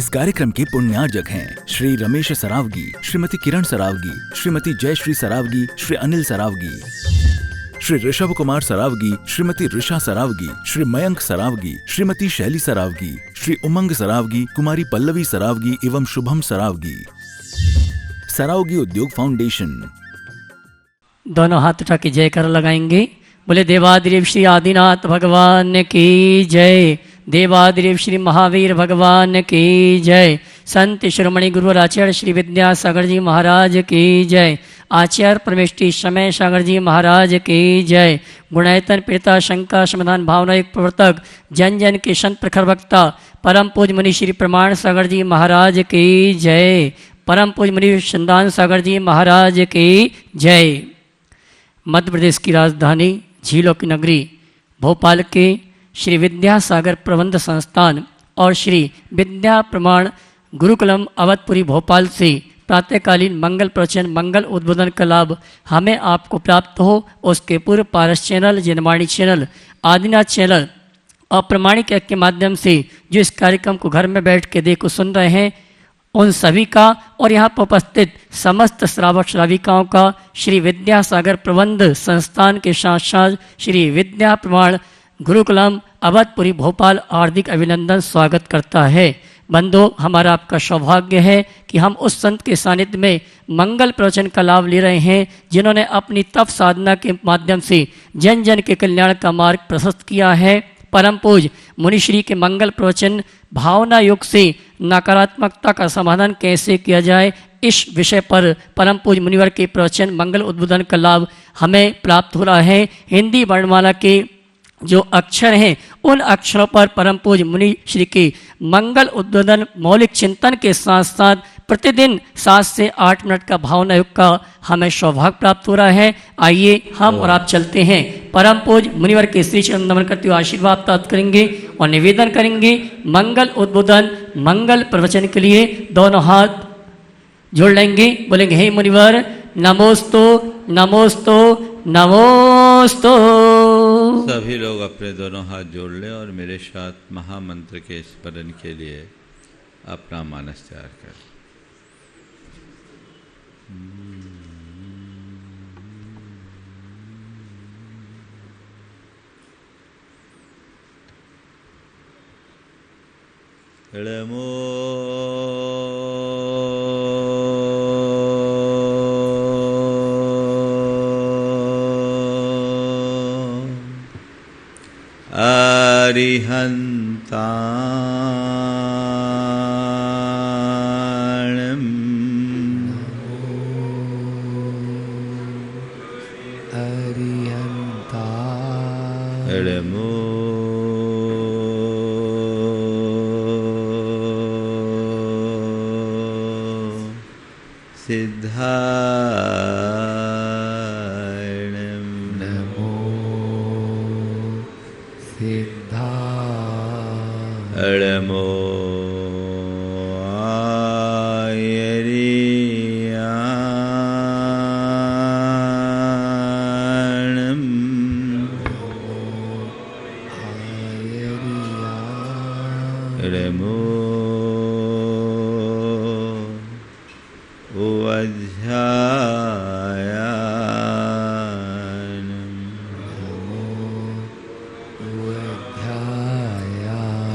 इस कार्यक्रम के पुण्यार्जक हैं श्री रमेश सरावगी, श्रीमती किरण सरावगी, श्रीमती जयश्री सरावगी, श्री अनिल सरावगी, श्री ऋषभ कुमार सरावगी, श्रीमती ऋषा सरावगी, श्री मयंक सरावगी, श्रीमती शैली सरावगी, श्री उमंग सरावगी, कुमारी पल्लवी सरावगी एवं शुभम सरावगी। सरावगी उद्योग फाउंडेशन। दोनों हाथ उठा के जयकार लगाएंगे। बोले देवादिदेव श्री आदिनाथ भगवान की जय, देवादिदेव श्री महावीर भगवान की जय, संत शिरोमणि गुरुवर आचार्य श्री विद्यासागर जी महाराज की जय, आचार्य परमेष्टि समय सागर जी महाराज की जय, गुणायतन पिता शंका समाधान भावना एक प्रवर्तक जन जन के संत प्रखर वक्ता परम पूज मुनि श्री प्रमाण सागर जी महाराज की जय, परम पूज मुनि संदान सागर जी महाराज की जय। मध्य प्रदेश की राजधानी झीलों की नगरी भोपाल के श्री विद्यासागर प्रबंध संस्थान और श्री विद्या प्रमाण गुरुकुलम अवधपुरी भोपाल से प्रातःकालीन मंगल प्रवचन मंगल उद्बोधन का लाभ हमें आपको प्राप्त हो, उसके पूर्व Paras channel, Janvani channel, Adinath channel और प्रमाणिक ऐप के माध्यम से जो इस कार्यक्रम को घर में बैठ के देखो सुन रहे हैं, उन सभी का और यहाँ पर उपस्थित समस्त श्रावक श्राविकाओं का श्री विद्यासागर प्रबंध संस्थान के साथ साथ श्री विद्या प्रमाण गुरुकुलम अवधपुरी भोपाल हार्दिक अभिनंदन स्वागत करता है। बंधु, हमारा आपका सौभाग्य है कि हम उस संत के सानिध्य में मंगल प्रवचन का लाभ ले रहे हैं जिन्होंने अपनी तप साधना के माध्यम से जन जन के कल्याण का मार्ग प्रशस्त किया है। परम पूज मुनिश्री के मंगल प्रवचन भावना युग से नकारात्मकता का समाधान कैसे किया जाए, इस विषय पर परम पूज मुनिवर के प्रवचन मंगल उद्बोधन का लाभ हमें प्राप्त हो रहा है। हिंदी वर्णमाला के जो अक्षर हैं उन अक्षरों पर परम पूज मुनि श्री के मंगल उद्बोधन मौलिक चिंतन के साथ साथ प्रतिदिन 7 से 8 मिनट का भावना युग का हमें सौभाग्य प्राप्त हो रहा है। आइए हम और आप चलते हैं परम पूज मुनिवर के श्री चरण नमन करते हुए आशीर्वाद प्राप्त करेंगे और निवेदन करेंगे मंगल उद्बोधन मंगल प्रवचन के लिए दोनों हाथ जोड़ लेंगे। बोलेंगे हे मुनिवर नमोस्तु नमोस्तु नमोस्तु। सभी लोग अपने दोनों हाथ जोड़ लें और मेरे साथ महामंत्र के स्मरण के लिए अपना मानस तैयार करें। नमो अरिहन्ताणं नमो सिद्धाणं नमो नमो आयर्याणं नमो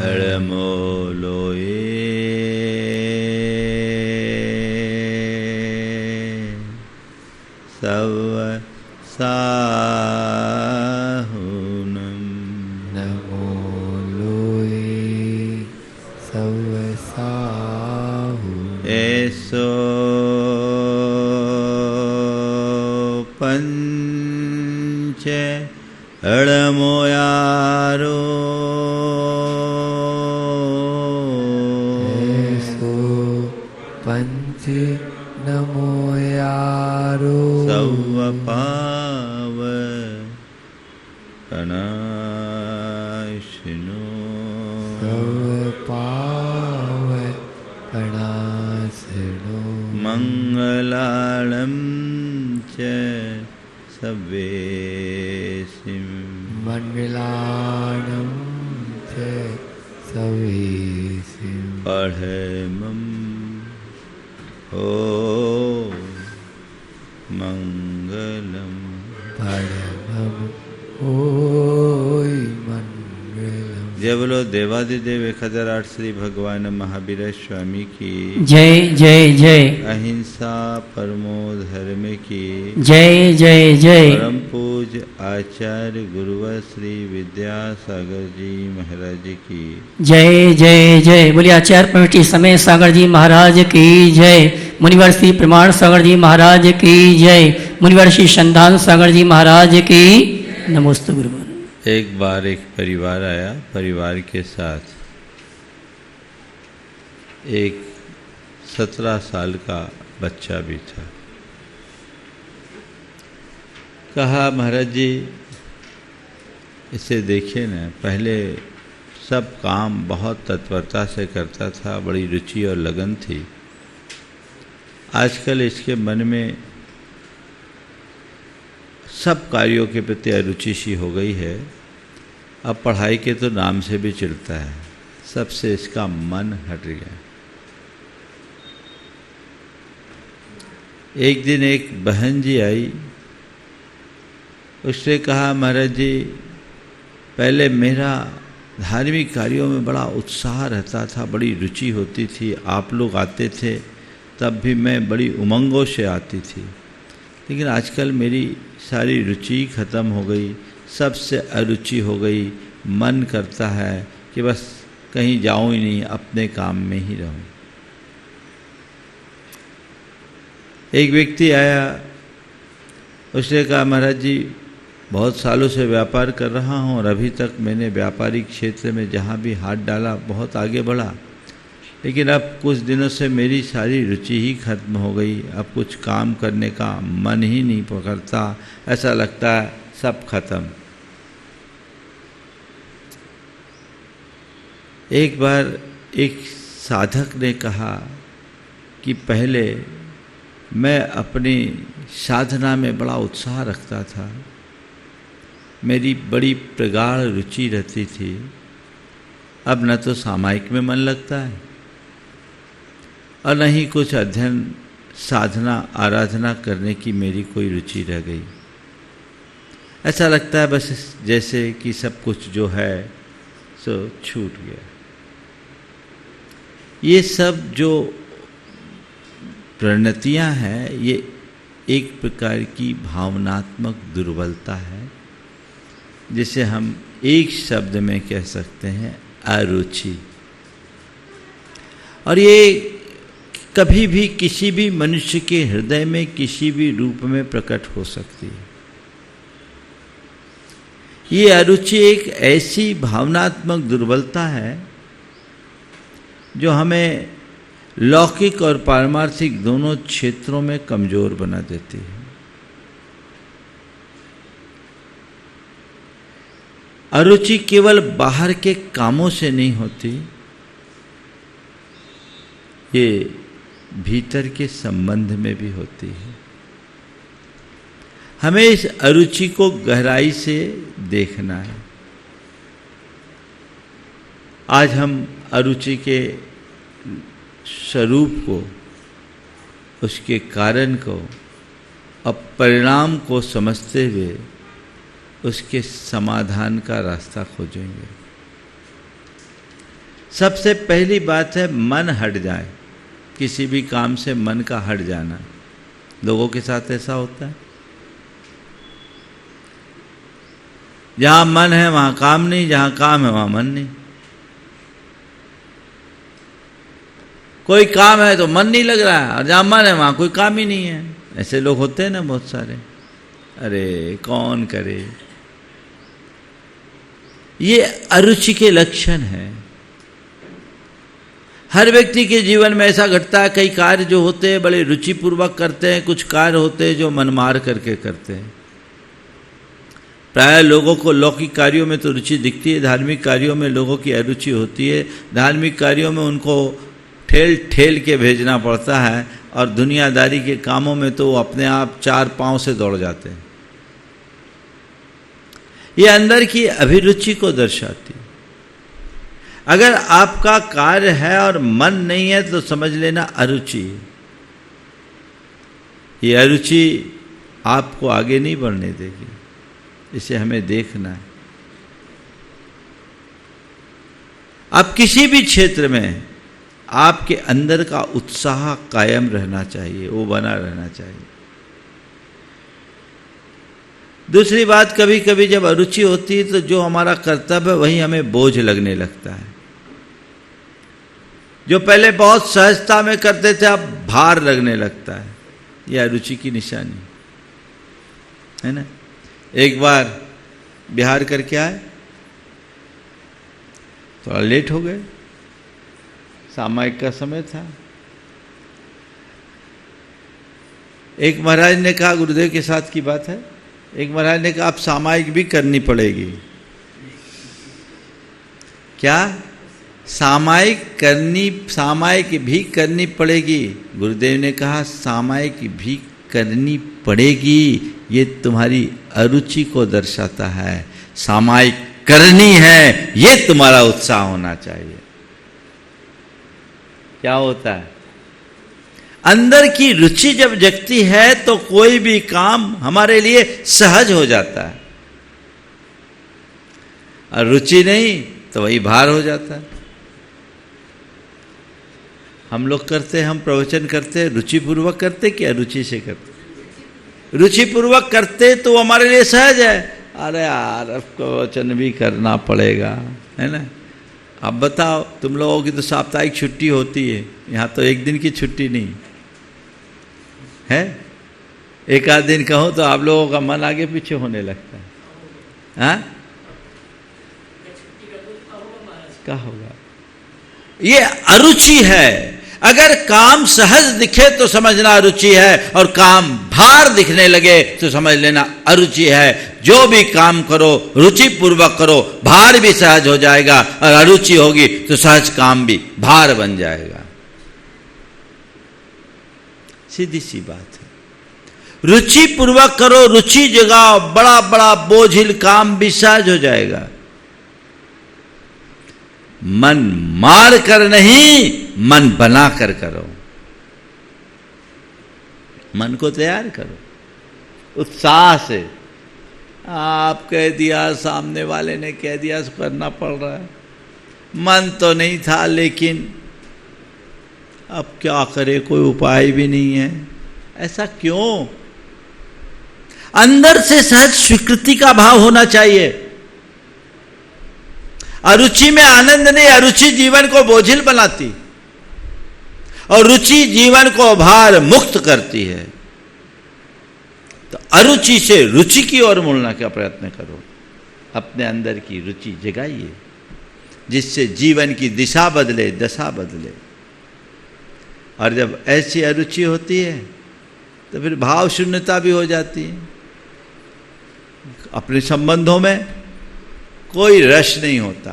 नमो लोये सवसाहुनं नमो लोये सवसाहुनं ऐसो पंच अड़मोयारो पंच नमो यारो सव पाव कणाशिनो सव पाव कणाशिनो मंगलालं च सवेसिं मंगलानं च सवेसिं पढ़े मम हो मंगलम। जय बोलो देवादिदेव 1008 श्री भगवान महावीर स्वामी की जय जय जय। अहिंसा परमो धर्म की जय जय जय। परम पूज आचार्य गुरुवर श्री विद्यासागर जी महाराज की जय जय जय। बोलिए आचार्य परमेष्ठी समय सागर जी महाराज की जय। मुनिवर श्री प्रमाण सागर जी महाराज की जय। मुनिवर श्री संधान सागर जी महाराज की नमोस्तु गुरुवर। एक बार एक परिवार आया, परिवार के साथ एक 17 साल का बच्चा भी था। कहा महाराज जी इसे देखिए ना, पहले सब काम बहुत तत्परता से करता था, बड़ी रुचि और लगन थी। आजकल इसके मन में सब कार्यों के प्रति अरुचि सी हो गई है। अब पढ़ाई के तो नाम से भी चिढ़ता है, सबसे इसका मन हट गया। एक दिन एक बहन जी आई, उसने कहा महाराज जी पहले मेरा धार्मिक कार्यों में बड़ा उत्साह रहता था, बड़ी रुचि होती थी, आप लोग आते थे तब भी मैं बड़ी उमंगों से आती थी, लेकिन आजकल मेरी सारी रुचि खत्म हो गई, सबसे अरुचि हो गई। मन करता है कि बस कहीं जाऊं ही नहीं, अपने काम में ही रहूं। एक व्यक्ति आया, उसने कहा महाराज जी बहुत सालों से व्यापार कर रहा हूं और अभी तक मैंने व्यापारिक क्षेत्र में जहां भी हाथ डाला बहुत आगे बढ़ा, लेकिन अब कुछ दिनों से मेरी सारी रुचि ही खत्म हो गई। अब कुछ काम करने का मन ही नहीं पकड़ता, ऐसा लगता है सब खत्म। एक बार एक साधक ने कहा कि पहले मैं अपनी साधना में बड़ा उत्साह रखता था, मेरी बड़ी प्रगाढ़ रुचि रहती थी, अब न तो सामायिक में मन लगता है और न ही कुछ अध्ययन साधना आराधना करने की मेरी कोई रुचि रह गई। ऐसा लगता है बस जैसे कि सब कुछ जो है सो छूट गया। ये सब जो प्रणतियाँ हैं ये एक प्रकार की भावनात्मक दुर्बलता है, जिसे हम एक शब्द में कह सकते हैं अरुचि। और ये कभी भी किसी भी मनुष्य के हृदय में किसी भी रूप में प्रकट हो सकती है। ये अरुचि एक ऐसी भावनात्मक दुर्बलता है जो हमें लौकिक और पारमार्थिक दोनों क्षेत्रों में कमजोर बना देती है। अरुचि केवल बाहर के कामों से नहीं होती, ये भीतर के संबंध में भी होती है। हमें इस अरुचि को गहराई से देखना है। आज हम अरुचि के स्वरूप को, उसके कारण को और परिणाम को समझते हुए उसके समाधान का रास्ता खोजेंगे। सबसे पहली बात है मन हट जाए। किसी भी काम से मन का हट जाना, लोगों के साथ ऐसा होता है। जहां मन है वहां काम नहीं, जहां काम है वहां मन नहीं। कोई काम है तो मन नहीं लग रहा है, और जहां मन है वहां कोई काम ही नहीं है। ऐसे लोग होते हैं ना बहुत सारे। अरे कौन करे। ये अरुचि के लक्षण है। हर व्यक्ति के जीवन में ऐसा घटता है, कई कार्य जो होते हैं बड़े रुचिपूर्वक करते हैं, कुछ कार्य होते हैं जो मनमार करके करते हैं। प्राय लोगों को लौकिक कार्यों में तो रुचि दिखती है, धार्मिक कार्यों में लोगों की अरुचि होती है। धार्मिक कार्यों में उनको ठेल ठेल के भेजना पड़ता है, और दुनियादारी के कामों में तो वो अपने आप 4 पांव से दौड़ जाते हैं। ये अंदर की अभिरुचि को दर्शाती है। अगर आपका कार्य है और मन नहीं है तो समझ लेना अरुचि। ये अरुचि आपको आगे नहीं बढ़ने देगी, इसे हमें देखना है। आप किसी भी क्षेत्र में आपके अंदर का उत्साह कायम रहना चाहिए, वो बना रहना चाहिए। दूसरी बात, कभी कभी जब अरुचि होती है तो जो हमारा कर्तव्य है वही हमें बोझ लगने लगता है। जो पहले बहुत सहजता में करते थे अब भार लगने लगता है। यह अरुचि की निशानी है ना। एक बार बिहार करके आए, थोड़ा लेट हो गए, सामायिक का समय था। एक महाराज ने कहा, गुरुदेव के साथ की बात है, एक महाराज ने कहा आप सामायिक भी करनी पड़ेगी। क्या? सामायिक भी करनी पड़ेगी। गुरुदेव ने कहा सामायिक भी करनी पड़ेगी, ये तुम्हारी अरुचि को दर्शाता है। सामायिक करनी है, ये तुम्हारा उत्साह होना चाहिए। क्या होता है? अंदर की रुचि जब जगती है तो कोई भी काम हमारे लिए सहज हो जाता है, और रुचि नहीं तो वही भार हो जाता है। हम लोग करते हैं, हम प्रवचन करते हैं, रुचिपूर्वक करते कि अरुचि से करते? रुचिपूर्वक करते तो हमारे लिए सहज है। अरे यार अब प्रवचन भी करना पड़ेगा, है ना। अब बताओ, तुम लोगों की तो साप्ताहिक छुट्टी होती है, यहाँ तो एक दिन की छुट्टी नहीं है। एक आध दिन कहो तो आप लोगों का मन आगे पीछे होने लगता है। हाँ, क्या होगा? ये अरुचि है। अगर काम सहज दिखे तो समझना अरुचि है, और काम भार दिखने लगे तो समझ लेना अरुचि है। जो भी काम करो रुचि पूर्वक करो, भार भी सहज हो जाएगा, और अरुचि होगी तो सहज काम भी भार बन जाएगा। सीधी सी बात है। रुचि पूर्वक करो, रुचि जगाओ, बड़ा बड़ा बोझिल काम भी सहज हो जाएगा। मन मार कर नहीं, मन बना कर करो। मन को तैयार करो उत्साह से। आप कह दिया, सामने वाले ने कह दिया, करना पड़ रहा है। मन तो नहीं था, लेकिन अब क्या करे, कोई उपाय भी नहीं है। ऐसा क्यों? अंदर से सहज स्वीकृति का भाव होना चाहिए। अरुचि में आनंद नहीं, अरुचि जीवन को बोझिल बनाती, और रुचि जीवन को भार मुक्त करती है। तो अरुचि से रुचि की ओर मुड़ने का प्रयत्न करो। अपने अंदर की रुचि जगाइए, जिससे जीवन की दिशा बदले, दशा बदले। और जब ऐसी अरुचि होती है तो फिर भाव शून्यता भी हो जाती है। अपने संबंधों में कोई रस नहीं होता,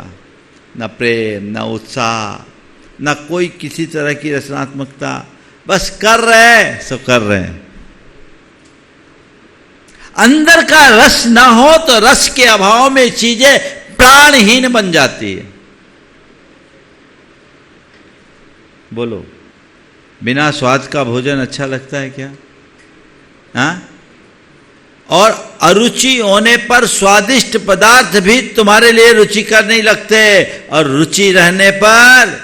न प्रेम, न उत्साह, न कोई किसी तरह की रचनात्मकता। बस कर रहे हैं सो कर रहे हैं। अंदर का रस ना हो तो रस के अभाव में चीजें प्राणहीन बन जाती है। बोलो, बिना स्वाद का भोजन अच्छा लगता है क्या? हाँ? और अरुचि होने पर स्वादिष्ट पदार्थ भी तुम्हारे लिए रुचिकर नहीं लगते, और रुचि रहने पर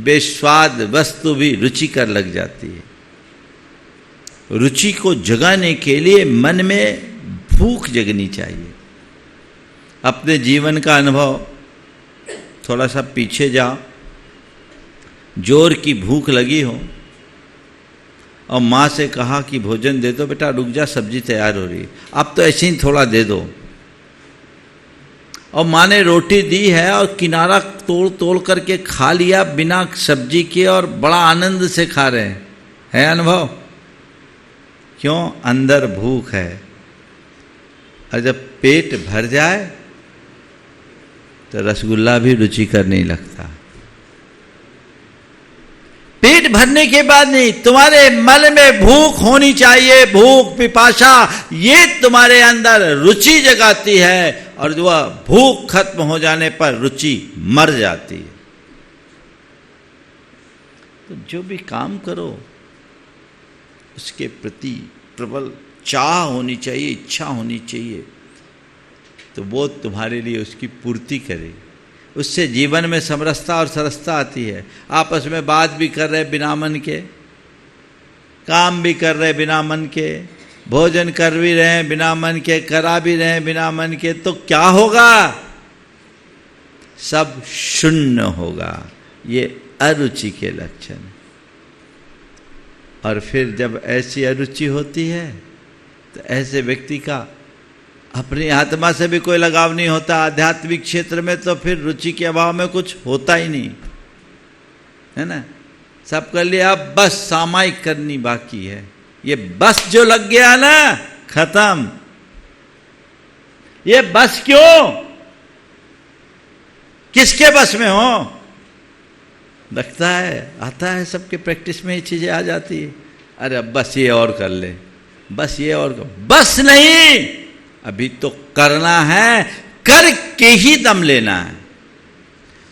बेस्वाद वस्तु भी रुचिकर लग जाती है। रुचि को जगाने के लिए मन में भूख जगनी चाहिए। अपने जीवन का अनुभव थोड़ा सा पीछे जाओ। जोर की भूख लगी हो और माँ से कहा कि भोजन दे दो, बेटा रुक जा, सब्जी तैयार हो रही है, अब तो ऐसे ही थोड़ा दे दो। और माँ ने रोटी दी है और किनारा तोड़ तोड़ करके खा लिया बिना सब्जी के, और बड़ा आनंद से खा रहे हैं। है अनुभव? क्यों? अंदर भूख है। और जब पेट भर जाए तो रसगुल्ला भी रुचिकर नहीं लगता। पेट भरने के बाद नहीं, तुम्हारे मन में भूख होनी चाहिए। भूख, पिपासा, ये तुम्हारे अंदर रुचि जगाती है, और जो भूख खत्म हो जाने पर रुचि मर जाती है। तो जो भी काम करो उसके प्रति प्रबल चाह होनी चाहिए, इच्छा होनी चाहिए, तो वो तुम्हारे लिए उसकी पूर्ति करे। उससे जीवन में समरसता और सरसता आती है। आपस में बात भी कर रहे बिना मन के, काम भी कर रहे बिना मन के, भोजन कर भी रहे हैं बिना मन के, करा भी रहे हैं बिना मन के, तो क्या होगा? सब शून्य होगा। ये अरुचि के लक्षण है। और फिर जब ऐसी अरुचि होती है तो ऐसे व्यक्ति का अपनी आत्मा से भी कोई लगाव नहीं होता। आध्यात्मिक क्षेत्र में तो फिर रुचि के अभाव में कुछ होता ही नहीं है ना। सब कर लिया, अब बस सामायिक करनी बाकी है। ये बस जो लग गया ना, खत्म। ये बस क्यों? किसके बस में हो? लगता है, आता है सबके प्रैक्टिस में ये चीजें आ जाती है। अरे अब बस ये और कर ले, बस ये और कर। बस नहीं, अभी तो करना है, करके ही दम लेना है।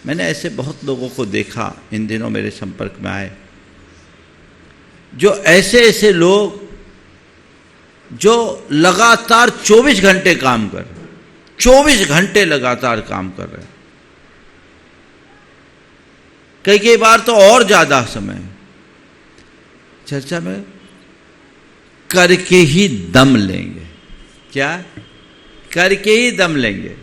मैंने ऐसे बहुत लोगों को देखा, इन दिनों मेरे संपर्क में आए, जो ऐसे ऐसे लोग जो लगातार 24 घंटे काम कर रहे, 24 घंटे लगातार काम कर रहे, कई बार तो और ज्यादा समय। चर्चा में करके ही दम लेंगे। क्या? करके ही दम लेंगे।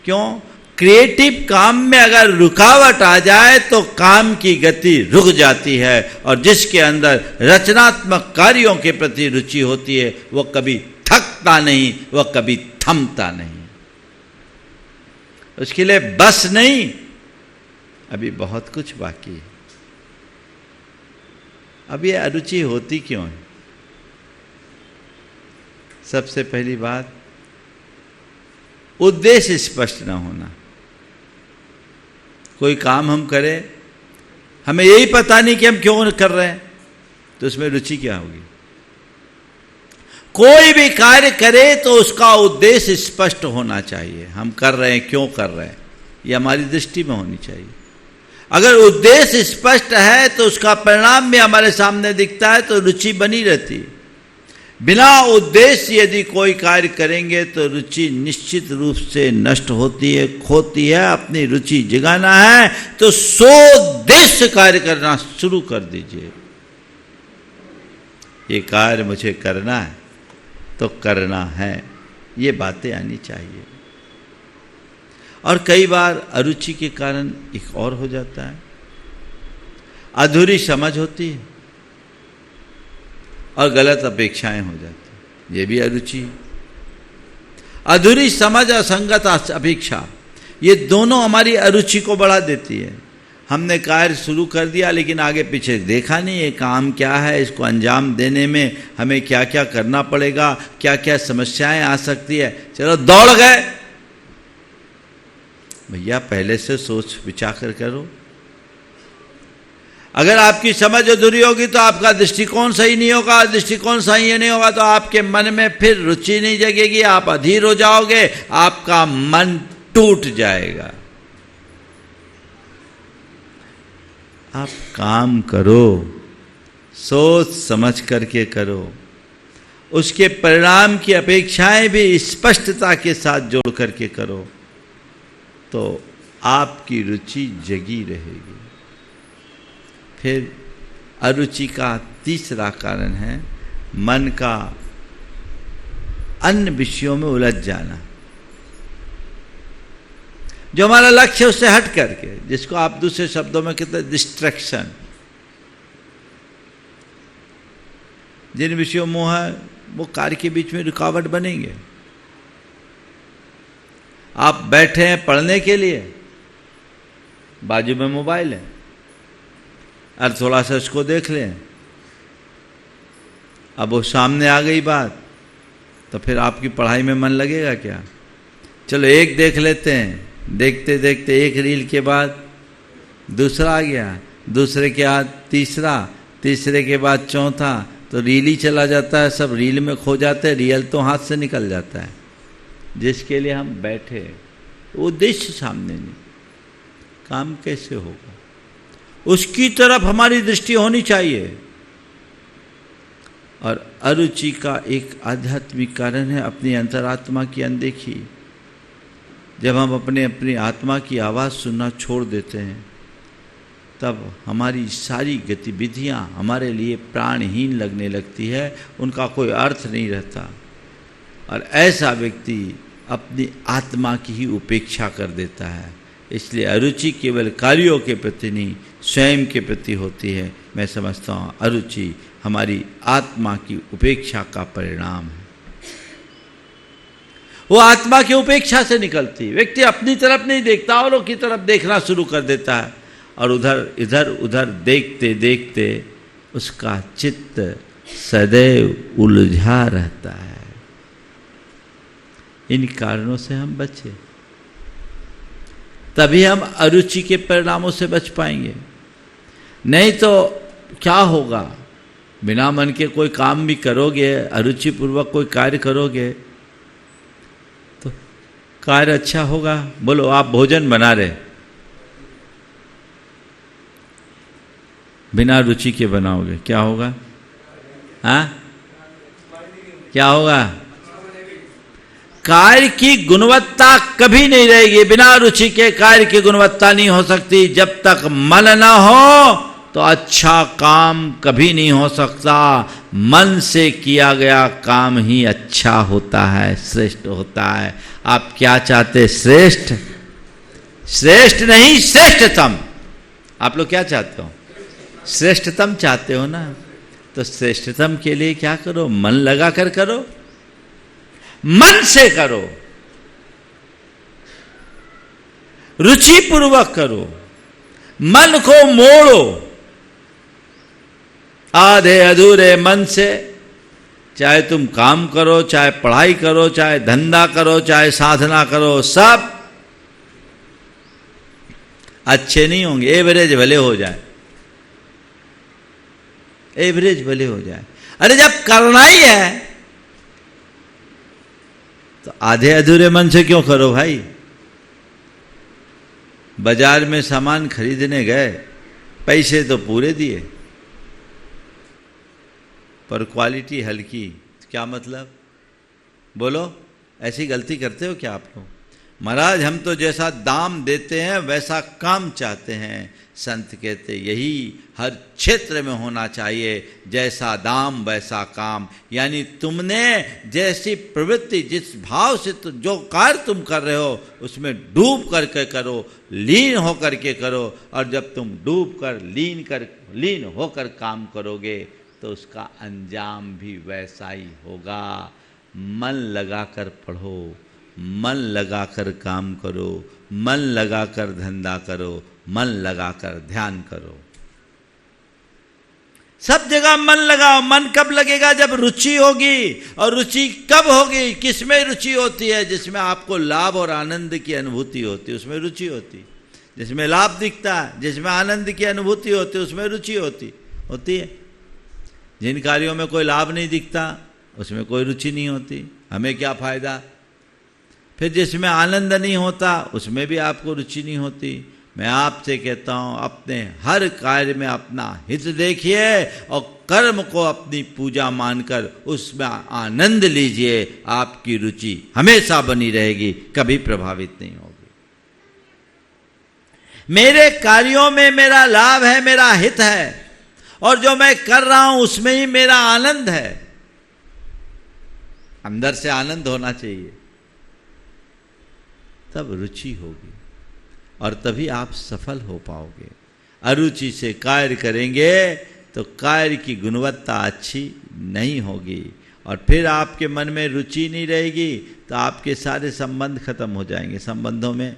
क्यों? क्रिएटिव काम में अगर रुकावट आ जाए तो काम की गति रुक जाती है, और जिसके अंदर रचनात्मक कार्यों के प्रति रुचि होती है वो कभी थकता नहीं, वह कभी थमता नहीं। उसके लिए बस नहीं, अभी बहुत कुछ बाकी है। अब ये अरुचि होती क्यों है? सबसे पहली बात, उद्देश्य स्पष्ट न होना। कोई काम हम करें, हमें यही पता नहीं कि हम क्यों कर रहे हैं, तो उसमें रुचि क्या होगी? कोई भी कार्य करे तो उसका उद्देश्य स्पष्ट होना चाहिए। हम कर रहे हैं, क्यों कर रहे हैं, ये हमारी दृष्टि में होनी चाहिए। अगर उद्देश्य स्पष्ट है तो उसका परिणाम भी हमारे सामने दिखता है, तो रुचि बनी रहती है। बिना उद्देश्य यदि कोई कार्य करेंगे तो रुचि निश्चित रूप से नष्ट होती है, खोती है। अपनी रुचि जगाना है तो सोद्देश्य कार्य करना शुरू कर दीजिए। ये कार्य मुझे करना है तो करना है, ये बातें आनी चाहिए। और कई बार अरुचि के कारण एक और हो जाता है, अधूरी समझ होती है और गलत अपेक्षाएं हो जाती हैं। ये भी अरुचि। अधूरी समझ, असंगत अपेक्षा, ये दोनों हमारी अरुचि को बढ़ा देती है। हमने कार्य शुरू कर दिया लेकिन आगे पीछे देखा नहीं, ये काम क्या है, इसको अंजाम देने में हमें क्या क्या करना पड़ेगा, क्या क्या समस्याएं आ सकती है, चलो दौड़ गए। भैया पहले से सोच विचार कर करो। अगर आपकी समझ अधूरी होगी तो आपका दृष्टिकोण सही नहीं होगा, दृष्टिकोण सही नहीं होगा तो आपके मन में फिर रुचि नहीं जगेगी, आप अधीर हो जाओगे, आपका मन टूट जाएगा। आप काम करो, सोच समझ करके करो, उसके परिणाम की अपेक्षाएं भी स्पष्टता के साथ जोड़ करके करो, तो आपकी रुचि जगी रहेगी। फिर अरुचि का तीसरा कारण है मन का अन्य विषयों में उलझ जाना। जो हमारा लक्ष्य उससे हट करके, जिसको आप दूसरे शब्दों में कहते हैं डिस्ट्रैक्शन। जिन विषयों में है वो कार्य के बीच में रुकावट बनेंगे। आप बैठे हैं पढ़ने के लिए, बाजू में मोबाइल है, और थोड़ा सा इसको देख लें, अब वो सामने आ गई बात, तो फिर आपकी पढ़ाई में मन लगेगा क्या? चलो एक देख लेते हैं, देखते देखते एक रील के बाद दूसरा आ गया, दूसरे के बाद तीसरा, तीसरे के बाद चौथा, तो रील ही चला जाता है, सब रील में खो जाते हैं, रियल तो हाथ से निकल जाता है। जिसके लिए हम बैठे, उद्देश्य सामने नहीं, काम कैसे होगा उसकी तरफ हमारी दृष्टि होनी चाहिए। और अरुचि का एक आध्यात्मिक कारण है अपनी अंतरात्मा की अनदेखी। जब हम अपनी आत्मा की आवाज़ सुनना छोड़ देते हैं तब हमारी सारी गतिविधियां हमारे लिए प्राणहीन लगने लगती है, उनका कोई अर्थ नहीं रहता। और ऐसा व्यक्ति अपनी आत्मा की ही उपेक्षा कर देता है। इसलिए अरुचि केवल कार्यों के प्रति नहीं, स्वयं के प्रति होती है। मैं समझता हूँ अरुचि हमारी आत्मा की उपेक्षा का परिणाम है। वो आत्मा की उपेक्षा से निकलती, व्यक्ति अपनी तरफ नहीं देखता, औरों की तरफ देखना शुरू कर देता है और इधर उधर देखते देखते उसका चित्त सदैव उलझा रहता है। इन कारणों से हम बचे, तभी हम अरुचि के परिणामों से बच पाएंगे। नहीं तो क्या होगा, बिना मन के कोई काम भी करोगे, अरुचि पूर्वक कोई कार्य करोगे तो कार्य अच्छा होगा। बोलो, आप भोजन बना रहे, बिना रुचि के बनाओगे, क्या होगा? हाँ, क्या होगा? कार्य की गुणवत्ता कभी नहीं रहेगी। बिना रुचि के कार्य की गुणवत्ता नहीं हो सकती। जब तक मन न हो तो अच्छा काम कभी नहीं हो सकता। मन से किया गया काम ही अच्छा होता है, श्रेष्ठ होता है। आप क्या चाहते? श्रेष्ठ? श्रेष्ठ नहीं, श्रेष्ठतम। आप लोग क्या चाहते हो? श्रेष्ठतम चाहते हो ना? तो श्रेष्ठतम के लिए क्या करो? मन लगा कर करो, मन से करो, रुचि पूर्वक करो, मन को मोड़ो। आधे अधूरे मन से चाहे तुम काम करो, चाहे पढ़ाई करो, चाहे धंधा करो, चाहे साधना करो, सब अच्छे नहीं होंगे। एवरेज भले हो जाए, एवरेज भले हो जाए। अरे जब करना ही है तो आधे अधूरे मन से क्यों करो भाई? बाजार में सामान खरीदने गए, पैसे तो पूरे दिए पर क्वालिटी हल्की, क्या मतलब? बोलो, ऐसी गलती करते हो क्या आप लोग? महाराज हम तो जैसा दाम देते हैं वैसा काम चाहते हैं। संत कहते यही हर क्षेत्र में होना चाहिए, जैसा दाम वैसा काम। यानी तुमने जैसी प्रवृत्ति, जिस भाव से जो कार्य तुम कर रहे हो उसमें डूब करके करो, लीन होकर के करो। और जब तुम डूब कर लीन होकर काम करोगे तो उसका अंजाम भी वैसा ही होगा। मन लगाकर पढ़ो, मन लगाकर काम करो, मन लगाकर धंधा करो, मन लगाकर ध्यान करो। सब जगह मन लगाओ। मन कब लगेगा? जब रुचि होगी। और रुचि कब होगी? किसमें रुचि होती है? जिसमें आपको लाभ और आनंद की अनुभूति होती है, उसमें रुचि होती। जिसमें लाभ दिखता है, जिसमें आनंद की अनुभूति होती है, उसमें रुचि होती है। जिन कार्यों में कोई लाभ नहीं दिखता उसमें कोई रुचि नहीं होती, हमें क्या फायदा। फिर जिसमें आनंद नहीं होता उसमें भी आपको रुचि नहीं होती। मैं आपसे कहता हूं, अपने हर कार्य में अपना हित देखिए और कर्म को अपनी पूजा मानकर उसमें आनंद लीजिए। आपकी रुचि हमेशा बनी रहेगी, कभी प्रभावित नहीं होगी। मेरे कार्यों में मेरा लाभ है, मेरा हित है, और जो मैं कर रहा हूं उसमें ही मेरा आनंद है। अंदर से आनंद होना चाहिए, तब रुचि होगी और तभी आप सफल हो पाओगे। अरुचि से कार्य करेंगे तो कार्य की गुणवत्ता अच्छी नहीं होगी और फिर आपके मन में रुचि नहीं रहेगी तो आपके सारे संबंध खत्म हो जाएंगे। संबंधों में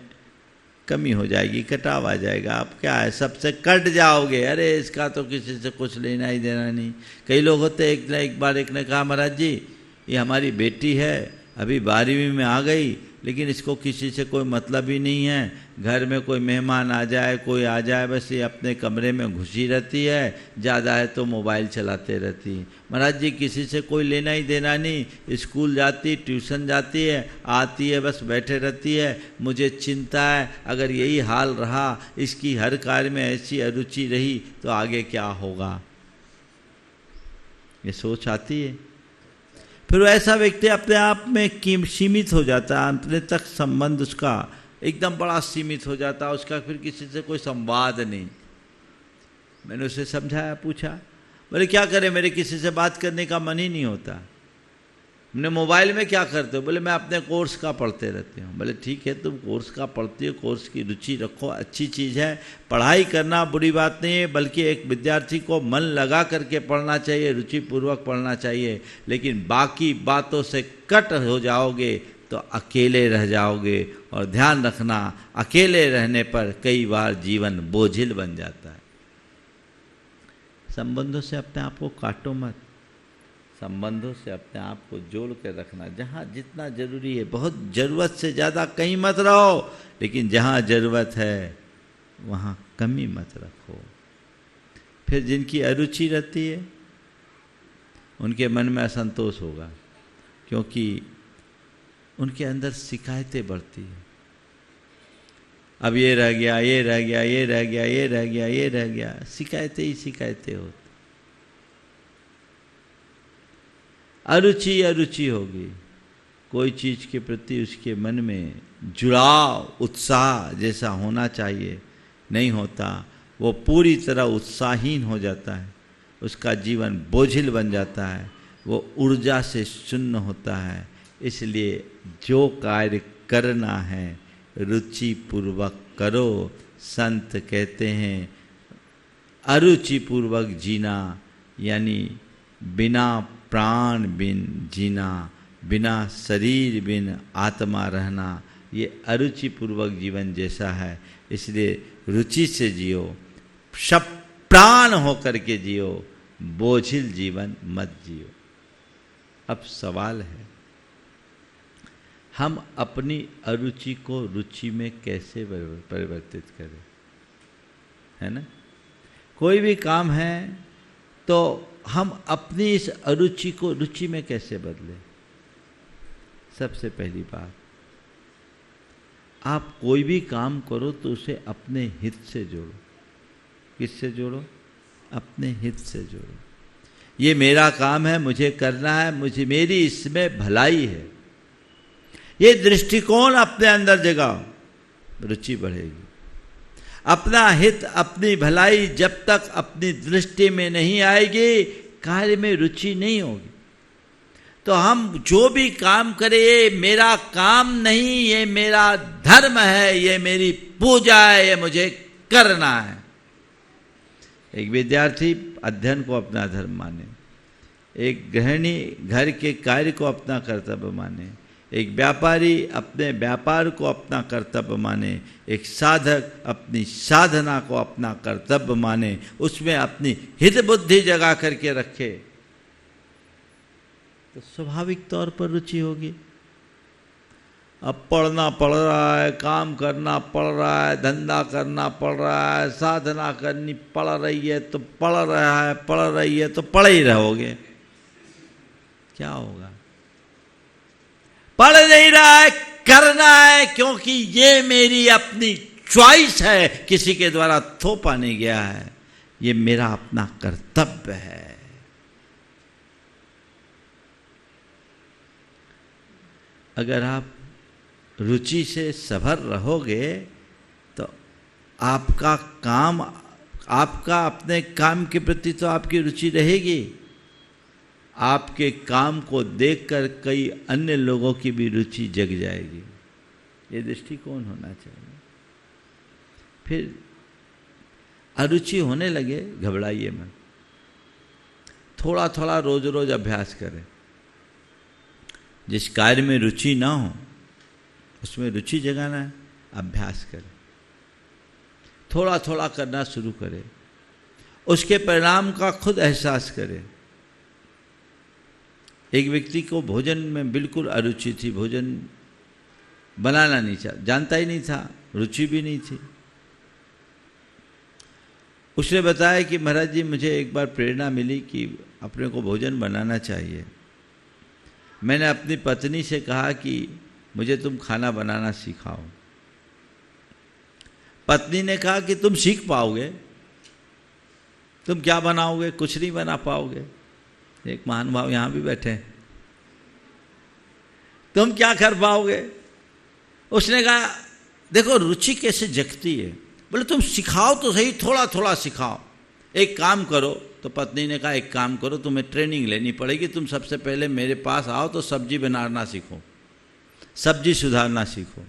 कमी हो जाएगी, कटाव आ जाएगा। आप क्या है, सबसे कट जाओगे। अरे इसका तो किसी से कुछ लेना ही देना नहीं। कई लोग होते, एक बार एक ने कहा, महाराज जी ये हमारी बेटी है, अभी 12वीं में आ गई, लेकिन इसको किसी से कोई मतलब ही नहीं है। घर में कोई मेहमान आ जाए, कोई आ जाए, बस ये अपने कमरे में घुसी रहती है, ज़्यादा है तो मोबाइल चलाते रहती है। महाराज जी किसी से कोई लेना ही देना नहीं, स्कूल जाती, ट्यूशन जाती है, आती है, बस बैठे रहती है। मुझे चिंता है अगर यही हाल रहा, इसकी हर कार्य में ऐसी अरुचि रही तो आगे क्या होगा, ये सोच आती है। फिर ऐसा व्यक्ति अपने आप में सीमित हो जाता है, अपने तक संबंध उसका एकदम बड़ा सीमित हो जाता है, उसका फिर किसी से कोई संवाद नहीं। मैंने उसे समझाया, पूछा, बोले क्या करें, मेरे किसी से बात करने का मन ही नहीं होता। मैंने मोबाइल में क्या करते हो, बोले मैं अपने कोर्स का पढ़ते रहती हूँ। बोले ठीक है, तुम कोर्स का पढ़ती हो, कोर्स की रुचि रखो, अच्छी चीज़ है, पढ़ाई करना बुरी बात नहीं है, बल्कि एक विद्यार्थी को मन लगा करके पढ़ना चाहिए, रुचिपूर्वक पढ़ना चाहिए। लेकिन बाकी बातों से कट हो जाओगे तो अकेले रह जाओगे, और ध्यान रखना अकेले रहने पर कई बार जीवन बोझिल बन जाता है। संबंधों से अपने आप को काटो मत, संबंधों से अपने आप को जोड़ कर रखना। जहाँ जितना जरूरी है, बहुत ज़रूरत से ज़्यादा कहीं मत रहो, लेकिन जहाँ ज़रूरत है वहाँ कमी मत रखो। फिर जिनकी अरुचि रहती है उनके मन में असंतोष होगा, क्योंकि उनके अंदर शिकायतें बढ़ती हैं। अब ये रह गया, ये रह गया, ये रह गया, ये रह गया, ये रह गया, शिकायतें ही शिकायतें होती। अरुचि अरुचि होगी, कोई चीज़ के प्रति उसके मन में जुड़ाव, उत्साह जैसा होना चाहिए नहीं होता, वो पूरी तरह उत्साहहीन हो जाता है, उसका जीवन बोझिल बन जाता है, वो ऊर्जा से शून्य होता है। इसलिए जो कार्य करना है रुचि पूर्वक करो। संत कहते हैं अरुचि पूर्वक जीना, यानी बिना प्राण बिन जीना, बिना शरीर बिन आत्मा रहना, ये अरुचि पूर्वक जीवन जैसा है। इसलिए रुचि से जियो, सब प्राण होकर के जियो, बोझिल जीवन मत जियो। अब सवाल है, हम अपनी अरुचि को रुचि में कैसे परिवर्तित करें, है ना? कोई भी काम है तो हम अपनी इस अरुचि को रुचि में कैसे बदलें? सबसे पहली बात, आप कोई भी काम करो तो उसे अपने हित से जोड़ो। किससे जोड़ो? अपने हित से जोड़ो। ये मेरा काम है, मुझे करना है, मेरी इसमें भलाई है, ये दृष्टिकोण अपने अंदर जगाओ, रुचि बढ़ेगी। अपना हित, अपनी भलाई जब तक अपनी दृष्टि में नहीं आएगी, कार्य में रुचि नहीं होगी। तो हम जो भी काम करें, ये मेरा काम नहीं, ये मेरा धर्म है, ये मेरी पूजा है, ये मुझे करना है। एक विद्यार्थी अध्ययन को अपना धर्म माने, एक गृहिणी घर के कार्य को अपना कर्तव्य माने, एक व्यापारी अपने व्यापार को अपना कर्तव्य माने, एक साधक अपनी साधना को अपना कर्तव्य माने, उसमें अपनी हित बुद्धि जगा करके रखे, तो स्वाभाविक तौर पर रुचि होगी। अब पढ़ना पड़ रहा है, काम करना पड़ रहा है, धंधा करना पड़ रहा है, साधना करनी पड़ रही है, तो पड़ रहा है, पड़ रही है तो पढ़े ही रहोगे, क्या होगा? पढ़ नहीं रहा है, करना है, क्योंकि ये मेरी अपनी चॉइस है, किसी के द्वारा थोपा नहीं गया है, ये मेरा अपना कर्तव्य है। अगर आप रुचि से सभर रहोगे तो आपका काम, आपका अपने काम के प्रति तो आपकी रुचि रहेगी, आपके काम को देखकर कई अन्य लोगों की भी रुचि जग जाएगी। ये दृष्टिकोण होना चाहिए। फिर अरुचि होने लगे, घबराइए मत, थोड़ा थोड़ा रोज रोज अभ्यास करें। जिस कार्य में रुचि ना हो उसमें रुचि जगाना है, अभ्यास करें, थोड़ा थोड़ा करना शुरू करें, उसके परिणाम का खुद एहसास करें। एक व्यक्ति को भोजन में बिल्कुल अरुचि थी, भोजन बनाना नहीं जानता ही नहीं था, रुचि भी नहीं थी। उसने बताया कि महाराज जी मुझे एक बार प्रेरणा मिली कि अपने को भोजन बनाना चाहिए। मैंने अपनी पत्नी से कहा कि मुझे तुम खाना बनाना सिखाओ। पत्नी ने कहा कि तुम सीख पाओगे, तुम क्या बनाओगे, कुछ नहीं बना पाओगे। एक महानुभाव यहाँ भी बैठे हैं, तुम क्या कर पाओगे। उसने कहा देखो रुचि कैसे जगती है। बोले तुम सिखाओ तो सही, थोड़ा थोड़ा सिखाओ। एक काम करो। तो पत्नी ने कहा एक काम करो, तुम्हें ट्रेनिंग लेनी पड़ेगी। तुम सबसे पहले मेरे पास आओ तो सब्जी बनाना सीखो, सब्जी सुधारना सीखो।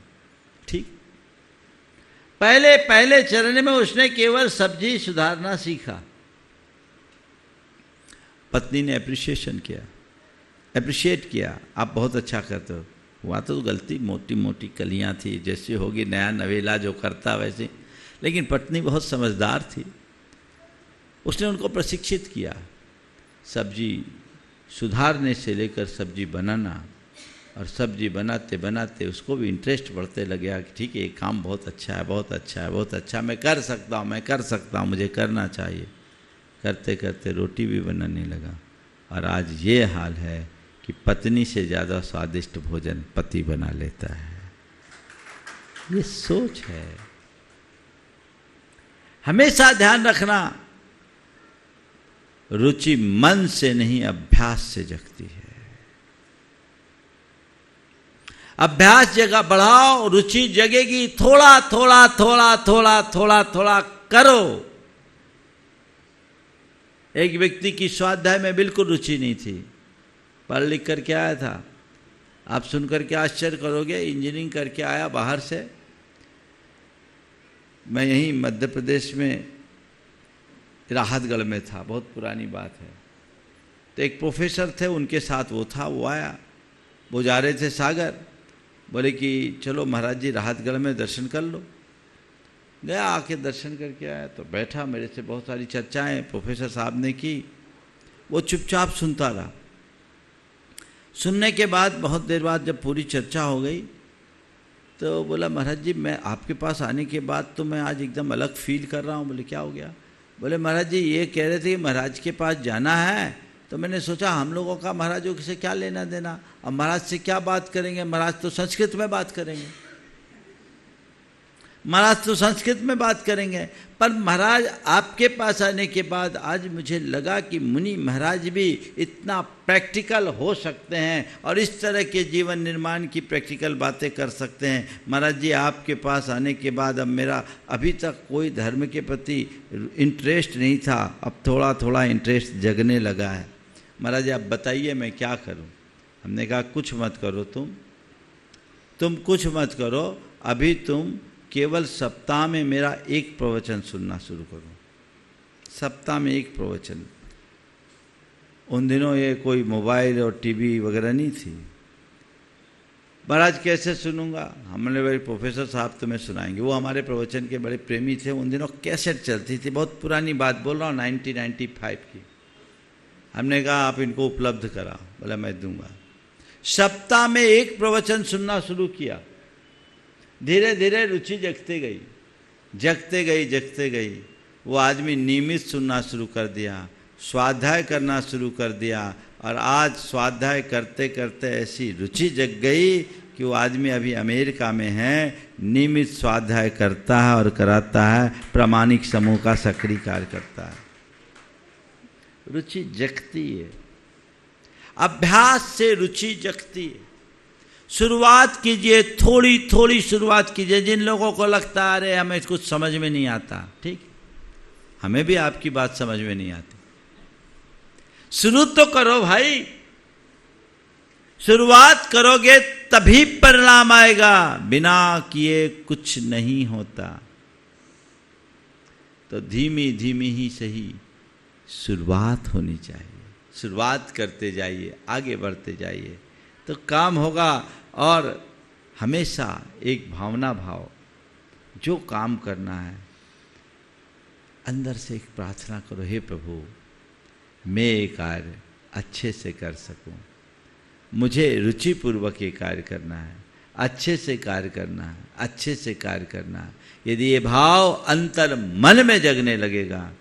ठीक, पहले चरण में उसने केवल सब्जी सुधारना सीखा। पत्नी ने अप्रिशिएट किया, आप बहुत अच्छा करते हो। हुआ तो गलती, मोटी मोटी कलियां थी, जैसी होगी नया नवेला जो करता वैसे। लेकिन पत्नी बहुत समझदार थी, उसने उनको प्रशिक्षित किया। सब्जी सुधारने से लेकर सब्जी बनाना, और सब्जी बनाते बनाते उसको भी इंटरेस्ट बढ़ते लग गया कि ठीक है ये काम बहुत अच्छा है, बहुत अच्छा है, बहुत अच्छा, मैं कर सकता हूँ, मुझे करना चाहिए। करते करते रोटी भी बनाने लगा। और आज ये हाल है कि पत्नी से ज़्यादा स्वादिष्ट भोजन पति बना लेता है। ये सोच है। हमेशा ध्यान रखना, रुचि मन से नहीं अभ्यास से जगती है। अभ्यास जगह बढ़ाओ, रुचि जगेगी। थोड़ा थोड़ा थोड़ा थोड़ा थोड़ा थोड़ा करो। एक व्यक्ति की स्वाध्याय में बिल्कुल रुचि नहीं थी, पढ़ लिख करके आया था। आप सुनकर के आश्चर्य करोगे, इंजीनियरिंग करके आया बाहर से। मैं यहीं मध्य प्रदेश में राहतगढ़ में था, बहुत पुरानी बात है। तो एक प्रोफेसर थे, उनके साथ वो था, वो आया, वो जा रहे थे सागर। बोले कि चलो महाराज जी राहतगढ़ में दर्शन कर लो। गया, आके दर्शन करके आया। तो बैठा, मेरे से बहुत सारी चर्चाएं प्रोफेसर साहब ने की। वो चुपचाप सुनता रहा। सुनने के बाद बहुत देर बाद जब पूरी चर्चा हो गई तो बोला महाराज जी मैं आपके पास आने के बाद तो मैं आज एकदम अलग फील कर रहा हूँ। बोले क्या हो गया। बोले महाराज जी ये कह रहे थे कि महाराज के पास जाना है, तो मैंने सोचा हम लोगों का महाराजों से क्या लेना देना, अब महाराज से क्या बात करेंगे, महाराज तो संस्कृत में बात करेंगे, महाराज तो संस्कृत में बात करेंगे। पर महाराज आपके पास आने के बाद आज मुझे लगा कि मुनि महाराज भी इतना प्रैक्टिकल हो सकते हैं और इस तरह के जीवन निर्माण की प्रैक्टिकल बातें कर सकते हैं। महाराज जी आपके पास आने के बाद अब मेरा अभी तक कोई धर्म के प्रति इंटरेस्ट नहीं था, अब थोड़ा थोड़ा इंटरेस्ट जगने लगा है। महाराज आप बताइए मैं क्या करूं। हमने कहा कुछ मत करो, तुम कुछ मत करो, अभी तुम केवल सप्ताह में मेरा एक प्रवचन सुनना शुरू करो। सप्ताह में एक प्रवचन। उन दिनों ये कोई मोबाइल और टीवी वगैरह नहीं थी। महाराज कैसे सुनूंगा। हमने भाई प्रोफेसर साहब तुम्हें सुनाएंगे। वो हमारे प्रवचन के बड़े प्रेमी थे। उन दिनों कैसेट चलती थी, बहुत पुरानी बात बोल रहा हूँ, 1995 की। हमने कहा आप इनको उपलब्ध कराओ। बोला मैं दूंगा। सप्ताह में एक प्रवचन सुनना शुरू किया। धीरे धीरे रुचि जगते गई। वो आदमी नियमित सुनना शुरू कर दिया, स्वाध्याय करना शुरू कर दिया, और आज स्वाध्याय करते करते ऐसी रुचि जग गई कि वो आदमी अभी अमेरिका में है, नियमित स्वाध्याय करता है और कराता है, प्रामाणिक समूह का सक्रिय कार्य करता है। रुचि जगती है, अभ्यास से रुचि जगती है। शुरुआत कीजिए, थोड़ी थोड़ी शुरुआत कीजिए। जिन लोगों को लगता है अरे हमें कुछ समझ में नहीं आता, ठीक, हमें भी आपकी बात समझ में नहीं आती। शुरू तो करो भाई, शुरुआत करोगे तभी परिणाम आएगा, बिना किए कुछ नहीं होता। तो धीमी धीमी ही सही शुरुआत होनी चाहिए। शुरुआत करते जाइए, आगे बढ़ते जाइए तो काम होगा। और हमेशा एक भावना भाव, जो काम करना है अंदर से एक प्रार्थना करो, हे प्रभु मैं ये कार्य अच्छे से कर सकूं, मुझे रुचिपूर्वक ये कार्य करना है, अच्छे से कार्य करना है, अच्छे से कार्य करना है। यदि ये भाव अंतर मन में जगने लगेगा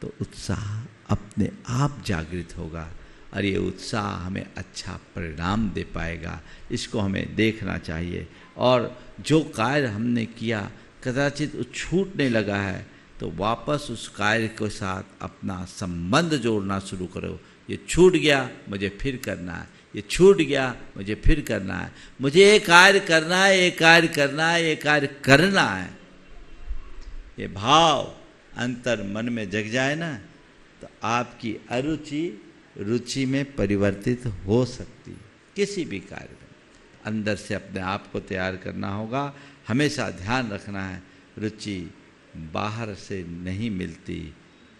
तो उत्साह अपने आप जागृत होगा और ये उत्साह हमें अच्छा परिणाम दे पाएगा। इसको हमें देखना चाहिए। और जो कार्य हमने किया कदाचित वो छूटने लगा है तो वापस उस कार्य के साथ अपना संबंध जोड़ना शुरू करो। ये छूट गया, मुझे फिर करना है, ये छूट गया, मुझे फिर करना है, मुझे ये कार्य करना है, ये कार्य करना है, ये कार्य करना है। ये भाव अंतर मन में जग जाए ना तो आपकी अरुचि रुचि में परिवर्तित हो सकती है। किसी भी कार्य में अंदर से अपने आप को तैयार करना होगा। हमेशा ध्यान रखना है, रुचि बाहर से नहीं मिलती,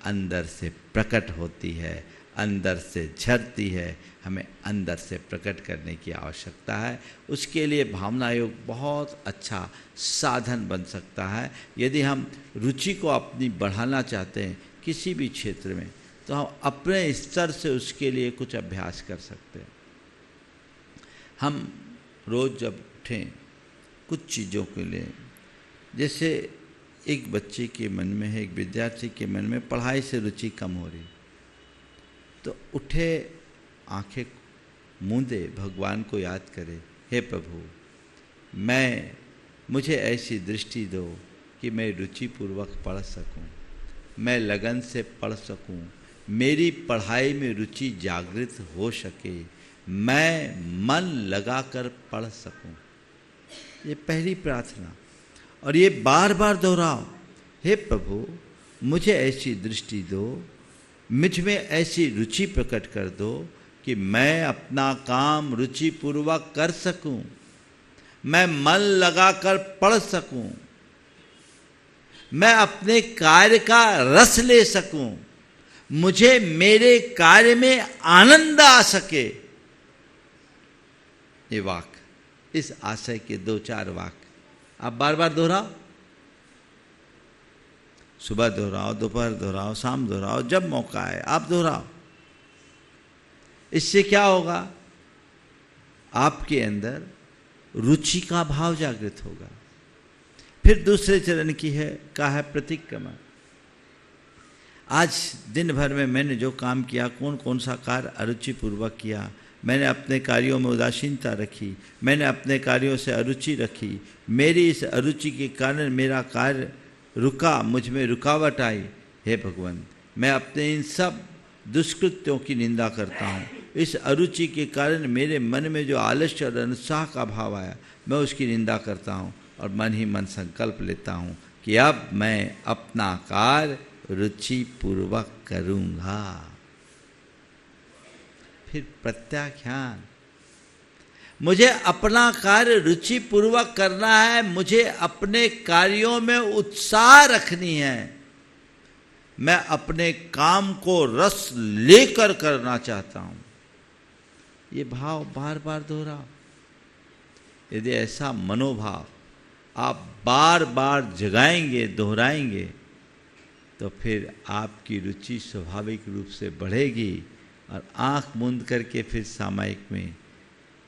अंदर से प्रकट होती है, अंदर से झरती है। हमें अंदर से प्रकट करने की आवश्यकता है। उसके लिए भावना योग बहुत अच्छा साधन बन सकता है। यदि हम रुचि को अपनी बढ़ाना चाहते हैं किसी भी क्षेत्र में तो हम अपने स्तर से उसके लिए कुछ अभ्यास कर सकते हैं। हम रोज़ जब उठें कुछ चीज़ों के लिए, जैसे एक बच्चे के मन में है, एक विद्यार्थी के मन में पढ़ाई से रुचि कम हो रही, तो उठे, आंखें मूंदे, भगवान को याद करे, हे प्रभु मुझे ऐसी दृष्टि दो कि मैं रुचिपूर्वक पढ़ सकूं, मैं लगन से पढ़ सकूं, मेरी पढ़ाई में रुचि जागृत हो सके, मैं मन लगाकर पढ़ सकूं। ये पहली प्रार्थना। और ये बार बार दोहराओ, हे प्रभु मुझे ऐसी दृष्टि दो, मुझ में ऐसी रुचि प्रकट कर दो कि मैं अपना काम रुचिपूर्वक कर सकूं, मैं मन लगाकर पढ़ सकूं, मैं अपने कार्य का रस ले सकूं, मुझे मेरे कार्य में आनंद आ सके। ये वाक्य, इस आशय के 2-4 वाक्य आप बार बार दोहराओ। सुबह दोहराओ, दोपहर दोहराओ, शाम दोहराओ, जब मौका है आप दोहराओ। इससे क्या होगा? आपके अंदर रुचि का भाव जागृत होगा। फिर दूसरे चरण की है प्रतिक्रमण। आज दिन भर में मैंने जो काम किया, कौन कौन सा कार्य अरुचिपूर्वक किया, मैंने अपने कार्यों में उदासीनता रखी, मैंने अपने कार्यों से अरुचि रखी, मेरी इस अरुचि के कारण मेरा कार्य रुका, मुझ में रुकावट आई। हे भगवान, मैं अपने इन सब दुष्कृत्यों की निंदा करता हूँ। इस अरुचि के कारण मेरे मन में जो आलस्य और अनुत्साह का भाव आया, मैं उसकी निंदा करता हूँ और मन ही मन संकल्प लेता हूँ कि अब मैं अपना कार्य रुचिपूर्वक करूँगा। फिर प्रत्याख्यान, मुझे अपना कार्य रुचिपूर्वक करना है, मुझे अपने कार्यों में उत्साह रखनी है, मैं अपने काम को रस लेकर करना चाहता हूं। ये भाव बार बार दोहराओ। यदि ऐसा मनोभाव आप बार बार जगाएंगे, दोहराएंगे, तो फिर आपकी रुचि स्वाभाविक रूप से बढ़ेगी और आंख मूंद करके फिर सामायिक में